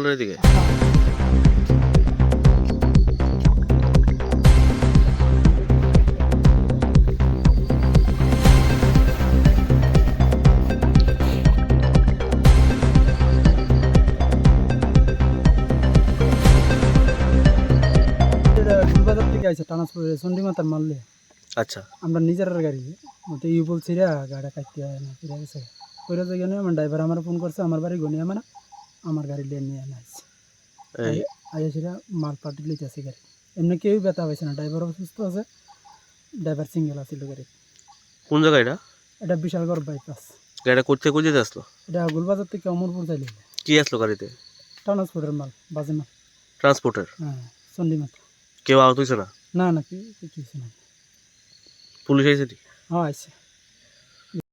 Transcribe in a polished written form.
এদিকে গুলবাজার থেকে আইছে ট্রান্সপোর্টে চন্ডিমাতার মারলে আচ্ছা আমরা নিজের গাড়ি মতো ইউ বলছি রে গাড়ি কাটতে হয় না ফিরে গেছে ফিরে গেলে আমার ড্রাইভার আমার ফোন করছে আমার বাড়ি গনি আমার গাড়ি নিয়ে আসছে এই আইসিরা মাল পাটি লইতে আছে গাড়ি এমনি কেউই ব্যথা পাইছে না ড্রাইভার অসুস্থ আছে ড্রাইভার সিঙ্গেল আছিল গাড়ি কোন জায়গা এটা বিশালগড় বাইপাস গাড়িটা করতে কই যেতে আসলো এটা গুলবাজার থেকে অমরপুর চাইলে কি আসলো গাড়িতে ট্রান্সপোর্টের মাল বাজে মাল ট্রান্সপোর্টার হ্যাঁ চন্ডিমাতা কেউ আহত হয়েছে না না না কিছু না পুলিশ আইছে হ্যাঁ আইসে